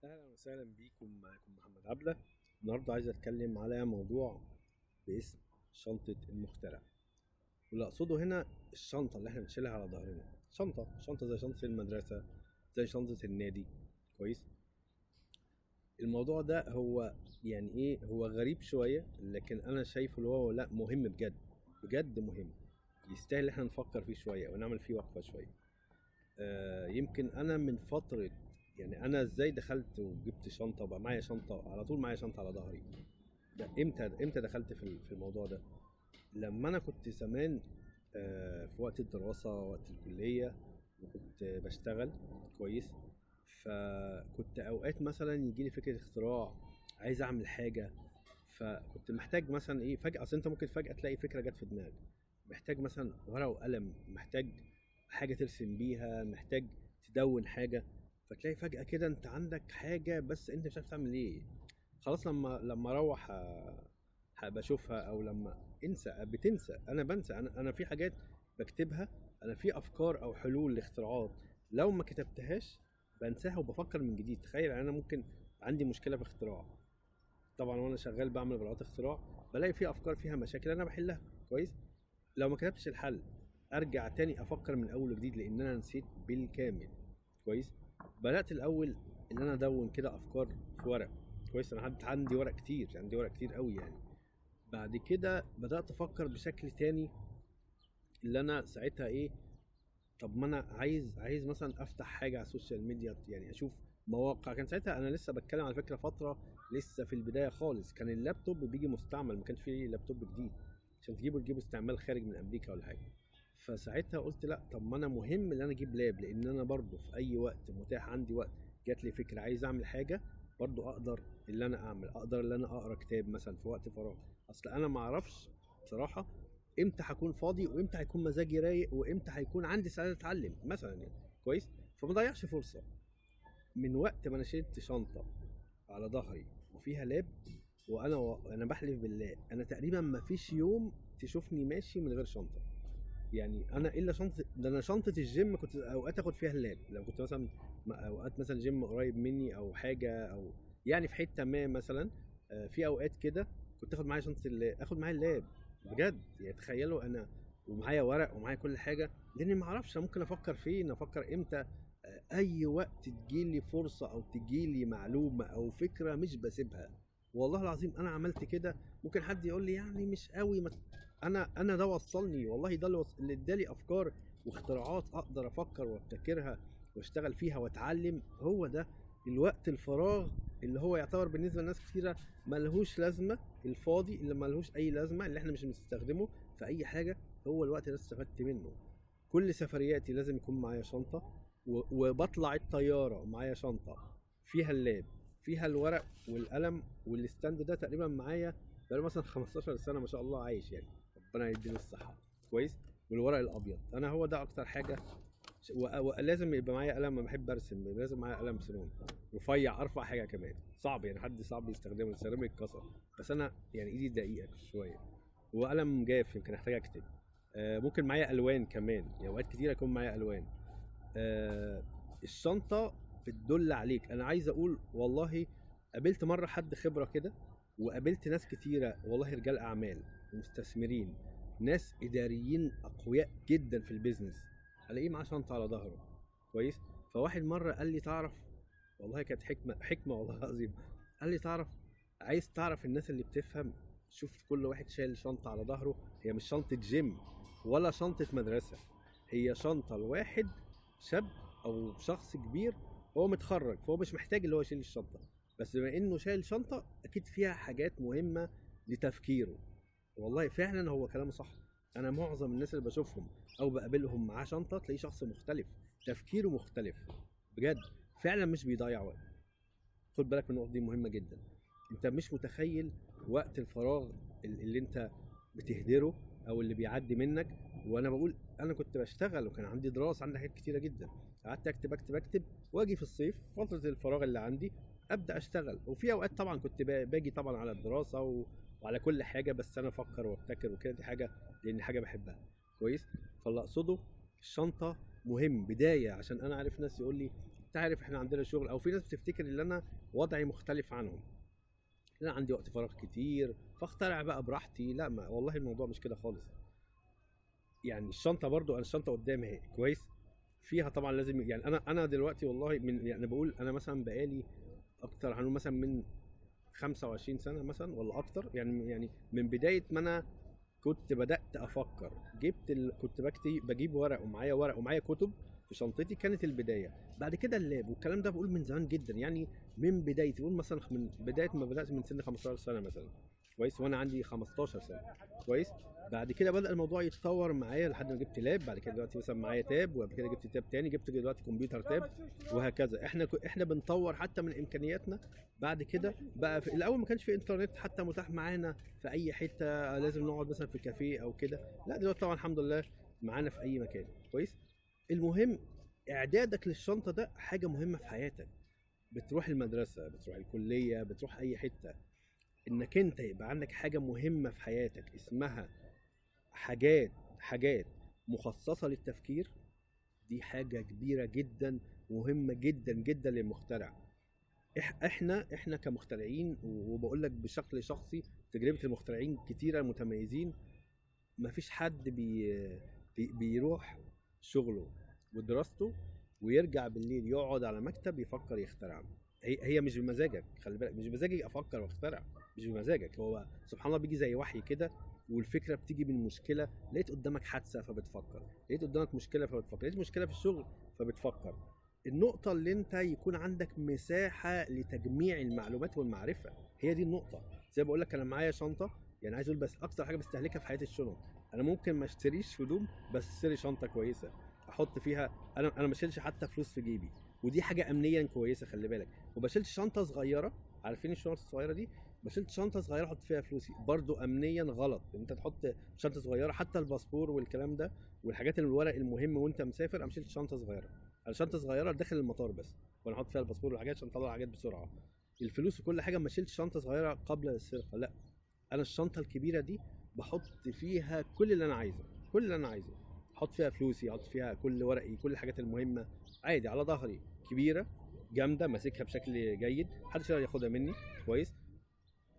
اهلا وسهلا بيكم. معاكم محمد عبلة. النهارده عايز اتكلم على موضوع باسم شنطة المخترع. واللي اقصده هنا الشنطة اللي احنا بنشيلها على ظهرنا، شنطة زي شنطة المدرسة، زي شنطة النادي. كويس. الموضوع ده هو يعني ايه، هو غريب شوية، لكن انا شايفه اللي هو لا، مهم بجد، بجد مهم، يستاهل احنا نفكر فيه شوية ونعمل فيه وقفة شوية. يمكن انا من فتره، يعني انا ازاي دخلت وجبت شنطه وبقى معايا شنطه على طول، معايا شنطه على ظهري. ده امتى دخلت في الموضوع ده؟ لما انا كنت زمان في وقت الدراسه، وقت الكليه، وكنت بشتغل. كويس. فكنت اوقات مثلا يجي لي فكره اختراع، عايز اعمل حاجه. فكنت محتاج مثلا ايه، فجاه، اصل انت ممكن فجاه تلاقي فكره جت في دماغك، محتاج مثلا ورقه وقلم، محتاج حاجه ترسم بيها، محتاج تدون حاجه. فتلاقي فجاه كده انت عندك حاجه بس انت مش عارف تعمل ايه. خلاص، لما اروح هبقى اشوفها، او لما بتنسى. انا بنسى، انا في حاجات بكتبها، انا في افكار او حلول لاختراعات لو ما كتبتهاش بنساها وبفكر من جديد. تخيل يعني انا ممكن عندي مشكله في اختراع، طبعا وانا شغال بعمل براءات اختراع بلاقي في افكار فيها مشاكل انا بحلها. كويس. لو ما كتبتش الحل ارجع تاني افكر من اول وجديد لان انا نسيت بالكامل. كويس. بدات الاول ان انا ادون كده افكار في ورق. كويس. انا عندي ورق كتير، عندي ورق كتير قوي يعني. بعد كده بدات افكر بشكل تاني، اللي انا ساعتها ايه، طب ما انا عايز مثلا افتح حاجه على السوشيال ميديا، يعني اشوف مواقع. كان ساعتها انا لسه بتكلم على فكره فتره، لسه في البدايه خالص، كان اللابتوب بيجي مستعمل، ما كانش فيه لابتوب جديد عشان تجيبه استعمال خارج من امريكا ولا حاجه. فساعتها قلت لا، طب ما انا مهم ان انا اجيب لاب، لان انا برضو في اي وقت متاح عندي وقت، جات لي فكره عايز اعمل حاجه، برضو اقدر اللي انا اعمل، اقدر اللي انا اقرا كتاب مثلا في وقت فراغ. اصل انا ما اعرفش بصراحه امتى هكون فاضي، وامتى هيكون مزاجي رايق، وامتى هيكون عندي سعاده اتعلم مثلا يعني. كويس. فما ضيعش فرصه. من وقت ما انا شلت شنطه على ظهري وفيها لاب، انا بحلف بالله انا تقريبا ما فيش يوم تشوفني ماشي من غير شنطه. يعني انا الا شنطه، ده انا شنطه الجيم كنت اوقات اخد فيها اللاب، لو كنت مثلا اوقات مثلا جيم قريب مني او حاجه، او يعني في حته ما مثلا. في اوقات كده كنت اخد معايا شنطه اللاب، اخد معايا اللاب بجد. يعني تخيلوا انا ومعايا ورق ومعايا كل حاجه، لاني ما اعرفش ممكن افكر فين، افكر امتى. اي وقت تجيلي فرصه او تجيلي معلومه او فكره مش بسيبها. والله العظيم انا عملت كده. ممكن حد يقول لي يعني مش قوي، ما انا ده وصلني، والله ده اللي ادالي افكار واختراعات اقدر افكر وابتكرها واشتغل فيها واتعلم. هو ده الوقت الفراغ اللي هو يعتبر بالنسبه لناس كتيره ملهوش لازمه، الفاضي اللي ملهوش اي لازمه، اللي احنا مش بنستخدمه في اي حاجه. هو الوقت اللي استفدت منه. كل سفرياتي لازم يكون معايا شنطه، وبطلع الطياره ومعايا شنطه فيها اللاب، فيها الورق والقلم والستاند. ده تقريبا معايا بقاله مثلا 15 سنه ما شاء الله عايش يعني، ربنا يديله الصحه. كويس. والورق الابيض انا هو ده اكتر حاجه. ولازم يبقى معايا قلم، ما بحب ارسم لازم معايا قلم سنون رفيع، ارفع حاجه كمان صعب، يعني حد صعب يستخدمه، السيراميك اتكسر، بس انا يعني ايدي دقيقه شويه. وقلم جاف يمكن احتاج اكتب. ممكن معايا الوان كمان، يعني اوقات كتير يكون معايا الوان. آه، الشنطه بتدل عليك. انا عايز اقول والله، قابلت مره حد خبره كده، وقابلت ناس كتيره والله، رجال اعمال ومستثمرين، ناس اداريين اقوياء جدا في البيزنس، الاقيه معاه شنطه على ظهره. كويس. فواحد مره قال لي تعرف، والله كانت حكمه والله العظيم، قال لي تعرف، عايز تعرف الناس اللي بتفهم، شوف كل واحد شايل شنطه على ظهره، هي مش شنطه جيم ولا شنطه مدرسه، هي شنطه لواحد شاب او شخص كبير، هو متخرج فهو مش محتاج اللي هو يشيل الشنطه، بس بما انه شايل شنطه اكيد فيها حاجات مهمه لتفكيره. والله فعلا هو كلامه صح. انا معظم الناس اللي بشوفهم او بقابلهم معاه شنطه تلاقيه شخص مختلف، تفكيره مختلف بجد، فعلا مش بيضيع وقت. خد بالك من النقطه دي مهمه جدا. انت مش متخيل وقت الفراغ اللي انت بتهدره او اللي بيعدي منك. وانا بقول انا كنت بشتغل وكان عندي دراسه، عندي حاجات كتيره جدا، قعدت اكتب واجي في الصيف فتره الفراغ اللي عندي ابدا اشتغل. وفي اوقات طبعا كنت باجي طبعا على الدراسه وعلى كل حاجه، بس انا افكر وابتكر وكده، دي حاجه لان حاجه بحبها. كويس. فاللي اقصده الشنطه مهم بدايه، عشان انا عارف ناس يقول لي انت عارف احنا عندنا شغل، او في ناس بتفتكر ان انا وضعي مختلف عنهم، انا عندي وقت فراغ كتير فاخترع بقى براحتي. لا، ما والله الموضوع مش كده خالص. يعني الشنطه برضو، انا الشنطه قدامي اهي كويس، فيها طبعا لازم، يعني انا دلوقتي والله من، يعني بقول انا مثلا بقالي اكتر، هنقول مثلا من 25 سنه مثلا ولا اكتر، يعني من بدايه ما انا كنت بدات افكر، كنت بجيب ورق ومعايا كتب في شنطتي، كانت البدايه. بعد كده اللاب والكلام ده بقول من زمان جدا، يعني من بدايتي، بقول مثلا من بدايه ما بدات من سن 15 سنه مثلا كويس، وانا عندي 15 سنه كويس. بعد كده بدأ الموضوع يتطور معايا لحد ما جبت لاب، بعد كده دلوقتي مثلا معايا تاب، وبعد كده جبت تاب تاني، جبت دلوقتي كمبيوتر تاب، وهكذا. احنا بنطور حتى من امكانياتنا. بعد كده بقى في الاول ما كانش في انترنت حتى متاح معانا في اي حته، لازم نقعد مثلا في كافيه او كده. لا دلوقتي طبعا الحمد لله معانا في اي مكان كويس. المهم، اعدادك للشنطه ده حاجه مهمه في حياتك. بتروح المدرسه، بتروح الكليه، بتروح اي حته، انك انت يبقى عندك حاجه مهمه في حياتك اسمها حاجات مخصصة للتفكير. دي حاجة كبيرة جدا، مهمة جدا جدا للمخترع. احنا كمخترعين، وبقول لك بشكل شخصي، تجربة المخترعين كتيرة متميزين. مفيش حد بيروح شغله ودراسته ويرجع بالليل يقعد على مكتب يفكر يخترع. هي مش بمزاجك، خلي بالك، مش بمزاجي افكر واخترع، مش بمزاجك. هو سبحان الله بيجي زي وحي كده، والفكره بتيجي من مشكله، لقيت قدامك حادثه فبتفكر، لقيت قدامك مشكله فبتفكر، لقيت مشكله في الشغل فبتفكر. النقطه اللي انت يكون عندك مساحه لتجميع المعلومات والمعرفه، هي دي النقطه. زي بقول لك انا معايا شنطه، يعني عايز اقول بس اكتر حاجه بستهلكها في حياتي الشنط. انا ممكن ما اشتريش هدوم بس اشتري شنطه كويسه احط فيها. انا ما بشيلش حتى فلوس في جيبي، ودي حاجه امنيا كويسه خلي بالك. وبشيلش شنطه صغيره، عارفين الشنط الصغيره دي؟ بشيلت شنطه صغيره احط فيها فلوسي، برضو امنيا غلط ان انت تحط شنطه صغيره، حتى الباسبور والكلام ده والحاجات الورق المهم وانت مسافر. انا شلت شنطه صغيره، انا شنطه صغيره داخل المطار بس، وانا احط فيها الباسبور والحاجات عشان اطلع حاجات بسرعه، الفلوس وكل حاجه. ما شلتش شنطه صغيره قبل السرقه، لا، انا الشنطه الكبيره دي بحط فيها كل اللي انا عايزه، كل اللي انا عايزه. احط فيها فلوسي، احط فيها كل ورقي، كل الحاجات المهمه، عادي على ظهري، كبيره جامده، ماسكها بشكل جيد، محدش يقدر ياخدها مني كويس.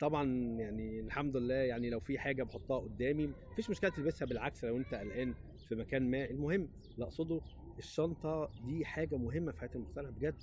طبعا يعني الحمد لله، يعني لو في حاجه بحطها قدامي مفيش مشكله تلبسها، بالعكس لو انت قلقان في مكان ما. المهم اللي اقصده، الشنطه دي حاجه مهمه في حياه المخترع بجد.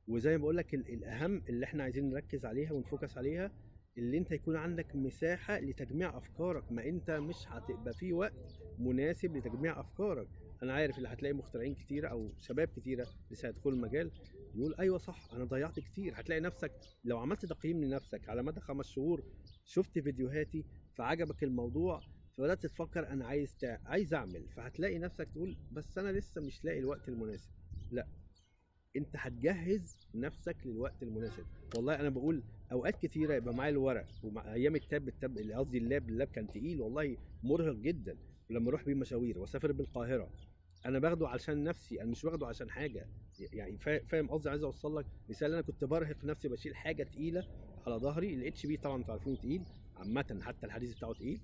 وزي ما بقول لك، الاهم اللي احنا عايزين نركز عليها ونفوكس عليها، اللي انت يكون عندك مساحه لتجميع افكارك. ما انت مش هتبقى في وقت مناسب لتجميع افكارك. انا عارف اللي هتلاقي مخترعين كتيره او شباب كتيره لسه هيدخلوا المجال يقول ايوه صح انا ضيعت كتير. هتلاقي نفسك لو عملت تقييم لنفسك على مدى 5 شهور، شفت فيديوهاتي فعجبك الموضوع، فبدات تفكر انا عايز اعمل، فهتلاقي نفسك تقول بس انا لسه مش لاقي الوقت المناسب. لا، انت هتجهز نفسك للوقت المناسب. والله انا بقول اوقات كتيره يبقى معايا الورق، ومع ايام التاب اللي قصدي اللاب كان تقيل والله، مرهق جدا. ولما اروح بيه مشاوير واسافر بالقاهره، انا باخده علشان نفسي، انا مش باخده عشان حاجه. يعني فاهم قصدي؟ عايز اوصل لك رساله، انا كنت برهق نفسي بشيل حاجه تقيله على ظهري. الاتش بي طبعا انتوا عارفين تقيل، عامه حتى الحديث بتاعه تقيل.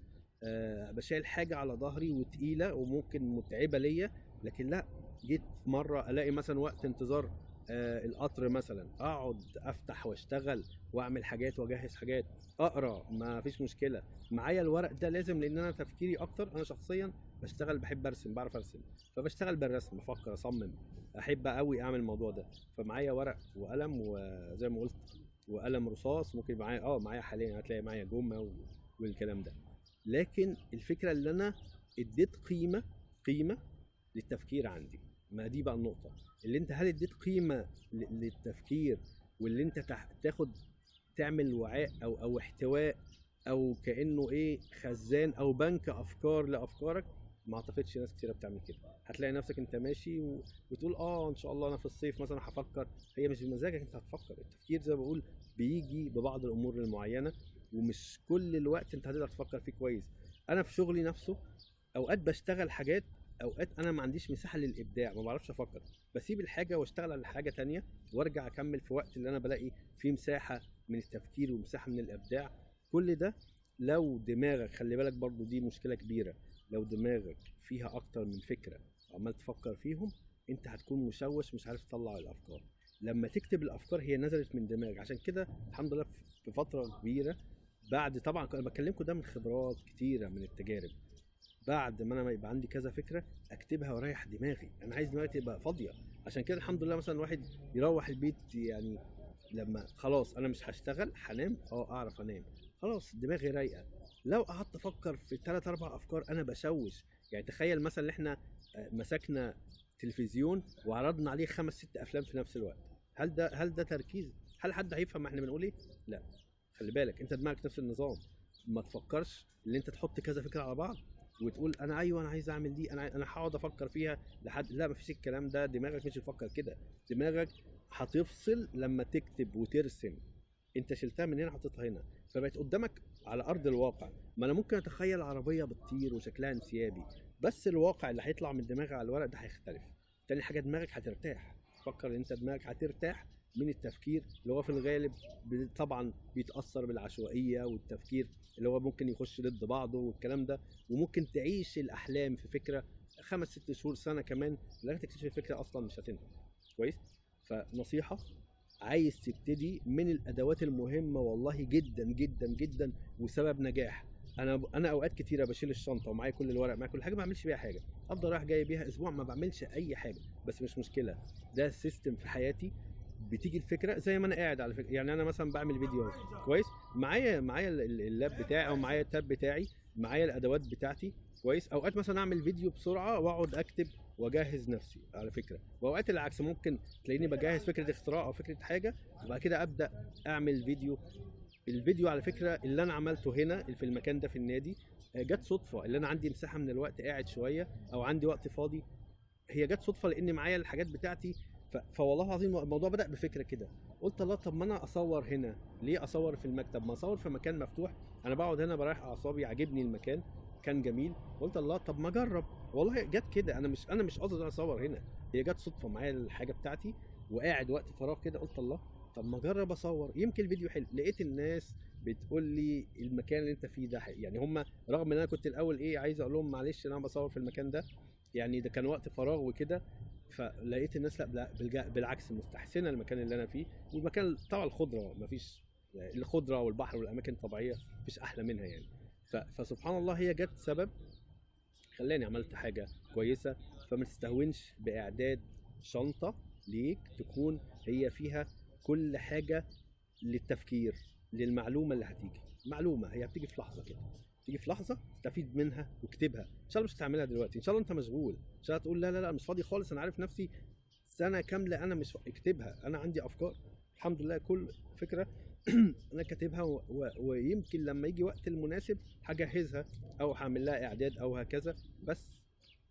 بشيل حاجه على ظهري وتقيله وممكن متعبه ليا. لكن لا، جيت في مره الاقي مثلا وقت انتظار القطر مثلا، اقعد افتح واشتغل واعمل حاجات واجهز حاجات، اقرا، ما فيش مشكله. معايا الورق ده لازم، لان انا تفكيري اكتر، انا شخصيا بشتغل، بحب ارسم، بعرف ارسم، فبشتغل بالرسم، افكر، اصمم، احب قوي اعمل الموضوع ده. فمعايا ورق وقلم، وزي ما قلت وقلم رصاص، ممكن معايا معايا حاليا هتلاقي معايا جمه والكلام ده. لكن الفكره اللي انا اديت قيمه للتفكير عندي. ما دي بقى النقطه، اللي انت هل اديت قيمه للتفكير، واللي انت تاخد تعمل وعاء او احتواء، او كانه ايه، خزان او بنك افكار لافكارك. ما اعتقدش ناس كتيره بتعمل كده. هتلاقي نفسك انت ماشي وتقول ان شاء الله انا في الصيف مثلا هفكر. هي مش بمزاجك انت هتفكر، التفكير زي ما بقول بيجي ببعض الامور المعينه، ومش كل الوقت انت هتقدر تفكر فيه كويس. انا في شغلي نفسه اوقات بشتغل حاجات، اوقات انا ما عنديش مساحه للابداع، ما بعرفش افكر، بسيب الحاجه واشتغل على حاجه تانية، وارجع اكمل في وقت اللي انا بلاقي فيه مساحه من التفكير ومساحه من الابداع. كل ده لو دماغك، خلي بالك برضو دي مشكله كبيره، لو دماغك فيها اكتر من فكره وعمال تفكر فيهم، انت هتكون مشوش مش عارف تطلع الافكار. لما تكتب الافكار هي نزلت من دماغك. عشان كده الحمد لله في فتره كبيره، بعد طبعا انا بكلمكم ده من خبرات كتيره من التجارب، بعد ما انا ما يبقى عندي كذا فكره اكتبها واريح دماغي. انا عايز دماغي تبقى فاضيه. عشان كده الحمد لله مثلا الواحد يروح البيت يعني لما خلاص انا مش هشتغل هنام، اعرف انام، خلاص دماغي رايقه. لو قعدت افكر في 3 4 افكار انا بشوش. يعني تخيل مثلا ان احنا مسكنا تلفزيون وعرضنا عليه 5 6 افلام في نفس الوقت، هل ده تركيز؟ هل حد هيفهم احنا بنقول ايه؟ لا. خلي بالك انت دماغك نفس النظام. ما تفكرش ان انت تحط كذا فكره على بعض وتقول انا ايوه انا عايز اعمل دي، انا هقعد افكر فيها لحد، لا مفيش الكلام ده. دماغك مش بتفكر كده. دماغك هتفصل لما تكتب وترسم. انت شلتها من هنا حطيتها هنا، فبقت قدامك على ارض الواقع. ما انا ممكن اتخيل عربيه بتطير وشكلها انسيابي، بس الواقع اللي هيطلع من دماغي على الورق ده هيختلف. تاني حاجه دماغك هترتاح. فكر ان انت دماغك هترتاح من التفكير اللي هو في الغالب طبعا بيتاثر بالعشوائيه والتفكير اللي هو ممكن يخش ضد بعضه والكلام ده. وممكن تعيش الاحلام في فكره 5 6 شهور سنه كمان لغايه تكتشف الفكره اصلا مش هتنفع. كويس. فنصيحه، عايز تبتدي من الادوات المهمه والله جدا جدا جدا وسبب نجاح. انا اوقات كتيره بشيل الشنطه ومعايا كل الورق، معايا كل حاجه، ما بعملش بيها حاجه. افضل رايح جاي بيها اسبوع ما بعملش اي حاجه، بس مش مشكله. ده سيستم في حياتي. بتيجي الفكره زي ما انا قاعد على فكره. يعني انا مثلا بعمل فيديو كويس، معايا اللاب بتاعي او معايا التاب بتاعي، معايا الادوات بتاعتي. كويس. اوقات مثلا اعمل فيديو بسرعه واقعد اكتب واجهز نفسي على فكره. واوقات العكس، ممكن تلاقيني بجهز فكره اختراع او فكره حاجه وبعد كده ابدا اعمل فيديو. الفيديو على فكره اللي انا عملته هنا في المكان ده في النادي جت صدفه. اللي انا عندي مساحه من الوقت قاعد شويه او عندي وقت فاضي، هي جت صدفه لان معايا الحاجات بتاعتي. فوالله العظيم الموضوع بدا بفكره كده. قلت الله، طب ما انا اصور هنا، ليه اصور في المكتب؟ ما اصور في مكان مفتوح. انا بقعد هنا بريح اعصابي، عاجبني المكان، كان جميل. قلت الله طب ما اجرب. والله جت كده. انا مش قصدي اصور هنا، هي جت صدفه معايا الحاجه بتاعتي وقاعد وقت فراغ كده. قلت الله طب ما اجرب اصور، يمكن الفيديو حلو. لقيت الناس بتقول لي المكان اللي انت فيه ده يعني هم رغم ان انا كنت الاول عايز اقول لهم معلش انا بصور في المكان ده، يعني ده كان وقت فراغ وكده. فلقيت الناس لا بالعكس مستحسنه المكان اللي انا فيه. والمكان طبعا الخضره مفيش، الخضره والبحر والاماكن الطبيعيه مفيش احلى منها يعني. فسبحان الله هي جت سبب خلاني عملت حاجه كويسه. فما تستهونش باعداد شنطه ليك تكون هي فيها كل حاجه للتفكير، للمعلومه اللي هتيجي. معلومه هي بتيجي في لحظه كده، تيجي في لحظه تستفيد منها واكتبها. ان شاء الله مش هتعملها دلوقتي، ان شاء الله انت مشغول، ان شاء الله تقول لا لا لا مش فاضي خالص، انا عارف نفسي سنه كامله انا مش اكتبها. انا عندي افكار الحمد لله، كل فكره انا كاتبها ويمكن لما يجي وقت المناسب هجهزها او هعمل لها اعداد او هكذا. بس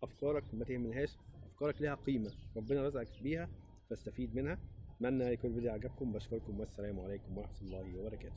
افكارك ما تهملهاش، افكارك ليها قيمه، ربنا رزقك بيها فاستفيد منها. اتمنى يكون الفيديو عجبكم. بشكركم والسلام عليكم ورحمه الله وبركاته.